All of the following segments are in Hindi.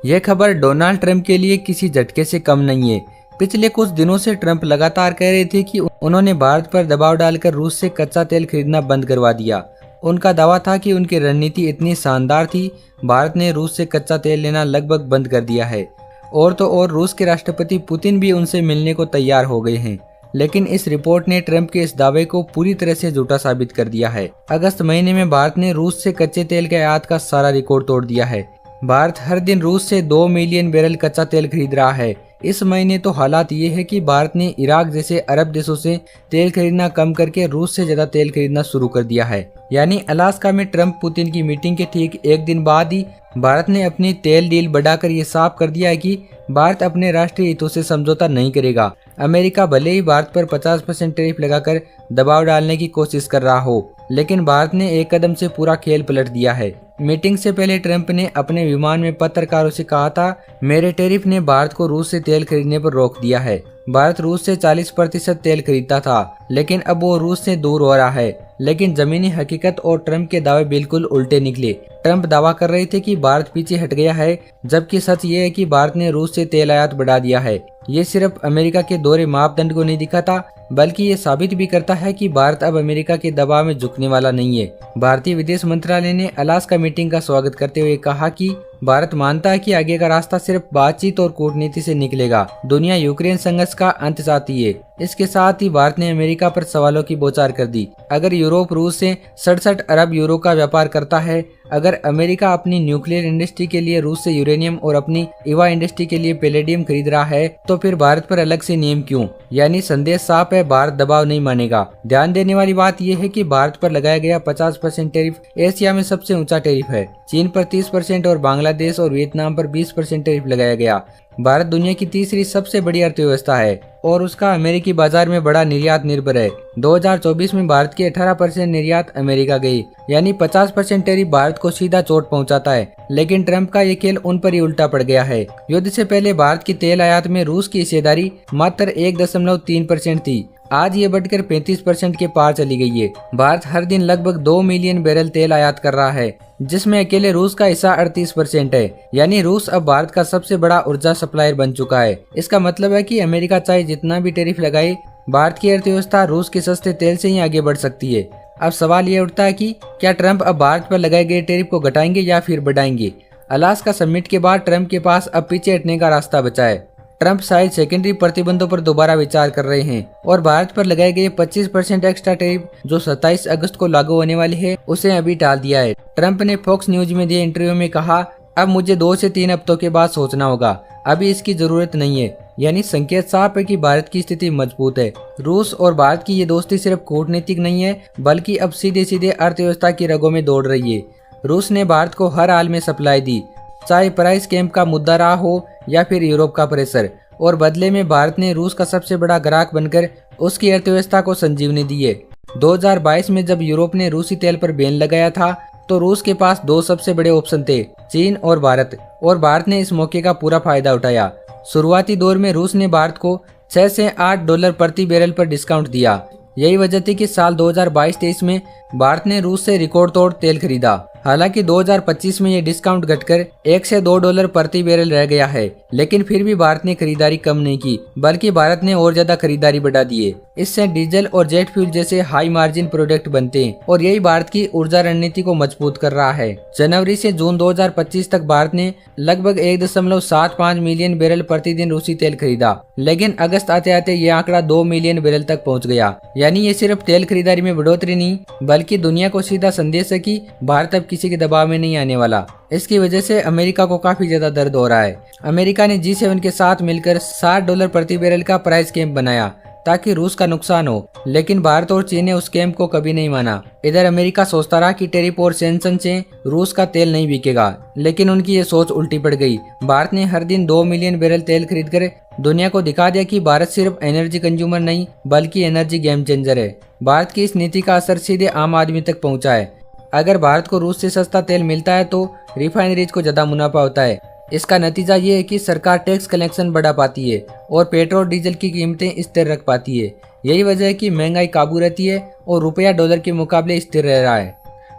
यह खबर डोनाल्ड ट्रंप के लिए किसी झटके से कम नहीं है। पिछले कुछ दिनों से ट्रंप लगातार कह रहे थे कि उन्होंने भारत पर दबाव डालकर रूस से कच्चा तेल खरीदना बंद करवा दिया। उनका दावा था कि उनकी रणनीति इतनी शानदार थी, भारत ने रूस से कच्चा तेल लेना लगभग बंद कर दिया है। और तो और रूस के राष्ट्रपति पुतिन भी उनसे मिलने को तैयार हो गए हैं। लेकिन इस रिपोर्ट ने ट्रंप के इस दावे को पूरी तरह से झूठा साबित कर दिया है। अगस्त महीने में भारत ने रूस से कच्चे तेल के आयात का सारा रिकॉर्ड तोड़ दिया है। भारत हर दिन रूस से 2 मिलियन बैरल कच्चा तेल खरीद रहा है। इस महीने तो हालात ये है कि भारत ने इराक जैसे अरब देशों से तेल खरीदना कम करके रूस से ज्यादा तेल खरीदना शुरू कर दिया है। यानी अलास्का में ट्रंप पुतिन की मीटिंग के ठीक एक दिन बाद ही भारत ने अपनी तेल डील बढ़ाकर ये साफ कर दिया है कि भारत अपने राष्ट्रीय हितों से समझौता नहीं करेगा। अमेरिका भले ही भारत पर 50% टैरिफ लगाकर दबाव डालने की कोशिश कर रहा हो, लेकिन भारत ने एक कदम से पूरा खेल पलट दिया है। मीटिंग से पहले ट्रंप ने अपने विमान में पत्रकारों से कहा था, मेरे टैरिफ ने भारत को रूस से तेल खरीदने पर रोक दिया है। भारत रूस से 40% तेल खरीदता था, लेकिन अब वो रूस से दूर हो रहा है। लेकिन जमीनी हकीकत और ट्रंप के दावे बिल्कुल उल्टे निकले। ट्रंप दावा कर रहे थे कि भारत पीछे हट गया है, जबकि सच ये है कि भारत ने रूस से तेल आयात बढ़ा दिया है। ये सिर्फ अमेरिका के दोहरे मापदंड को नहीं दिखाता, बल्कि ये साबित भी करता है कि भारत अब अमेरिका के दबाव में झुकने वाला नहीं है। भारतीय विदेश मंत्रालय ने अलास्का मीटिंग का स्वागत करते हुए कहा कि भारत मानता है कि आगे का रास्ता सिर्फ बातचीत और कूटनीति से निकलेगा। दुनिया यूक्रेन संघर्ष का अंत चाहती है। इसके साथ ही भारत ने अमेरिका पर सवालों की बौछार कर दी। अगर यूरोप रूस से 67 अरब यूरो का व्यापार करता है, अगर अमेरिका अपनी न्यूक्लियर इंडस्ट्री के लिए रूस से यूरेनियम और अपनी ईवा इंडस्ट्री के लिए पैलेडियम खरीद रहा है, तो फिर भारत पर अलग से नियम क्यों? यानी संदेश साफ है, भारत दबाव नहीं मानेगा। ध्यान देने वाली बात यह है कि भारत पर लगाया गया 50% टैरिफ एशिया में सबसे ऊंचा टैरिफ है। चीन पर 30% और बांग्लादेश और वियतनाम पर 20% टैरिफ लगाया गया। भारत दुनिया की तीसरी सबसे बड़ी अर्थव्यवस्था है और उसका अमेरिकी बाजार में बड़ा निर्यात निर्भर है। 2024 में भारत की 18% निर्यात अमेरिका गई, यानी 50% टैरिफ भारत को सीधा चोट पहुंचाता है। लेकिन ट्रंप का ये खेल उन पर ही उल्टा पड़ गया है। युद्ध से पहले भारत की तेल आयात में रूस की हिस्सेदारी मात्र 1.3% थी। आज ये बढ़कर 35% के पार चली गई है। भारत हर दिन लगभग 2 मिलियन बैरल तेल आयात कर रहा है, जिसमें अकेले रूस का हिस्सा 38% है। यानी रूस अब भारत का सबसे बड़ा ऊर्जा सप्लायर बन चुका है। इसका मतलब है कि अमेरिका चाहे जितना भी टैरिफ लगाए, भारत की अर्थव्यवस्था रूस के सस्ते तेल से ही आगे बढ़ सकती है। अब सवाल ये उठता है कि क्या ट्रंप अब भारत पर लगाए गए टैरिफ को घटाएंगे या फिर बढ़ाएंगे? अलास्का समिट के बाद ट्रंप के पास अब पीछे हटने का रास्ता बचा है। ट्रंप शायद सेकेंडरी प्रतिबंधों पर दोबारा विचार कर रहे हैं और भारत पर लगाए गए 25% एक्स्ट्रा टैरिफ जो 27 अगस्त को लागू होने वाली है, उसे अभी टाल दिया है। ट्रंप ने फॉक्स न्यूज में दिए इंटरव्यू में कहा, अब मुझे 2 से 3 हफ्तों के बाद सोचना होगा, अभी इसकी जरूरत नहीं है। यानी संकेत साफ है कि भारत की स्थिति मजबूत है। रूस और भारत की ये दोस्ती सिर्फ कूटनीतिक नहीं है, बल्कि अब सीधे सीधे अर्थव्यवस्था की रगों में दौड़ रही है। रूस ने भारत को हर हाल में सप्लाई दी, चाहे प्राइस कैंप का मुद्दा रहा हो या फिर यूरोप का प्रेशर, और बदले में भारत ने रूस का सबसे बड़ा ग्राहक बनकर उसकी अर्थव्यवस्था को संजीवनी दी है। 2022 में जब यूरोप ने रूसी तेल पर बैन लगाया था, तो रूस के पास 2 सबसे बड़े ऑप्शन थे, चीन और भारत ने इस मौके का पूरा फायदा उठाया। शुरुआती दौर में रूस ने भारत को 6 से $8 प्रति बैरल पर डिस्काउंट दिया। यही वजह थी कि साल 2022-23 में भारत ने रूस से रिकॉर्ड तोड़ तेल खरीदा। हालांकि 2025 में ये डिस्काउंट घटकर $1 से $2 प्रति बैरल रह गया है, लेकिन फिर भी भारत ने खरीदारी कम नहीं की, बल्कि भारत ने और ज्यादा खरीदारी बढ़ा दी है। इससे डीजल और जेट फ्यूल जैसे हाई मार्जिन प्रोडक्ट बनते हैं और यही भारत की ऊर्जा रणनीति को मजबूत कर रहा है। जनवरी से जून 2025 तक भारत ने लगभग 1.75 मिलियन बैरल प्रतिदिन रूसी तेल खरीदा, लेकिन अगस्त आते आते ये आंकड़ा 2 मिलियन बैरल तक पहुंच गया। यानी ये सिर्फ तेल खरीदारी में बढ़ोतरी नहीं, बल्कि दुनिया को सीधा संदेश है कि भारत अब किसी के दबाव में नहीं आने वाला। इसकी वजह से अमेरिका को काफी ज्यादा दर्द हो रहा है। अमेरिका ने G7 के साथ मिलकर $60 प्रति बैरल का प्राइस कैंप बनाया ताकि रूस का नुकसान हो, लेकिन भारत और चीन ने उस कैंप को कभी नहीं माना। इधर अमेरिका सोचता रहा कि टैरिफ और सैंक्शन से रूस का तेल नहीं बिकेगा, लेकिन उनकी ये सोच उल्टी पड़ गई। भारत ने हर दिन 2 मिलियन बैरल तेल खरीदकर दुनिया को दिखा दिया कि भारत सिर्फ एनर्जी कंज्यूमर नहीं, बल्कि एनर्जी गेम चेंजर है। भारत की इस नीति का असर सीधे आम आदमी तक पहुंचा है। अगर भारत को रूस से सस्ता तेल मिलता है तो रिफाइनरीज को ज्यादा मुनाफा होता है। इसका नतीजा ये है कि सरकार टैक्स कलेक्शन बढ़ा पाती है और पेट्रोल डीजल की कीमतें स्थिर रख पाती है। यही वजह है कि महंगाई काबू रहती है और रुपया डॉलर के मुकाबले स्थिर रह रहा है।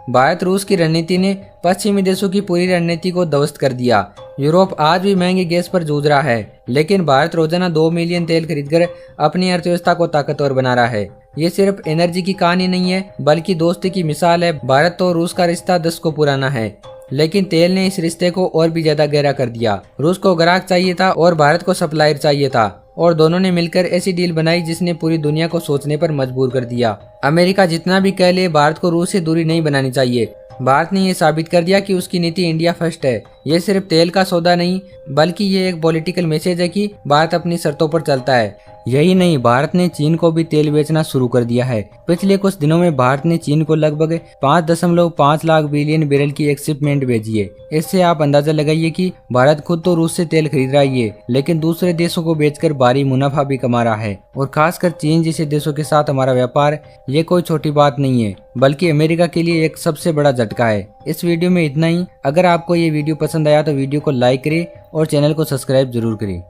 भारत रूस की रणनीति ने पश्चिमी देशों की पूरी रणनीति को ध्वस्त कर दिया। यूरोप आज भी महंगे गैस पर जूझ रहा है, लेकिन भारत रोजाना 2 मिलियन तेल खरीदकर अपनी अर्थव्यवस्था को ताकतवर बना रहा है। ये सिर्फ एनर्जी की कहानी नहीं है, बल्कि दोस्ती की मिसाल है। भारत और रूस का रिश्ता दशकों पुराना है, लेकिन तेल ने इस रिश्ते को और भी ज्यादा गहरा कर दिया। रूस को ग्राहक चाहिए था और भारत को सप्लायर चाहिए था, और दोनों ने मिलकर ऐसी डील बनाई जिसने पूरी दुनिया को सोचने पर मजबूर कर दिया। अमेरिका जितना भी कह ले, भारत को रूस से दूरी नहीं बनानी चाहिए। भारत ने ये साबित कर दिया कि उसकी नीति इंडिया फर्स्ट है। ये सिर्फ तेल का सौदा नहीं, बल्कि ये एक पॉलिटिकल मैसेज है कि भारत अपनी शर्तों पर चलता है। यही नहीं, भारत ने चीन को भी तेल बेचना शुरू कर दिया है। पिछले कुछ दिनों में भारत ने चीन को लगभग 5.5 लाख बिलियन बैरल की एक शिपमेंट भेजी है। इससे आप अंदाजा लगाइए कि भारत खुद तो रूस से तेल खरीद रहा है, लेकिन दूसरे देशों को बेचकर भारी मुनाफा भी कमा रहा है। और खासकर चीन जैसे देशों के साथ हमारा व्यापार ये कोई छोटी बात नहीं है, बल्कि अमेरिका के लिए एक सबसे बड़ा झटका है। इस वीडियो में इतना ही। अगर आपको ये वीडियो पसंद आया तो वीडियो को लाइक करें और चैनल को सब्सक्राइब जरूर करें।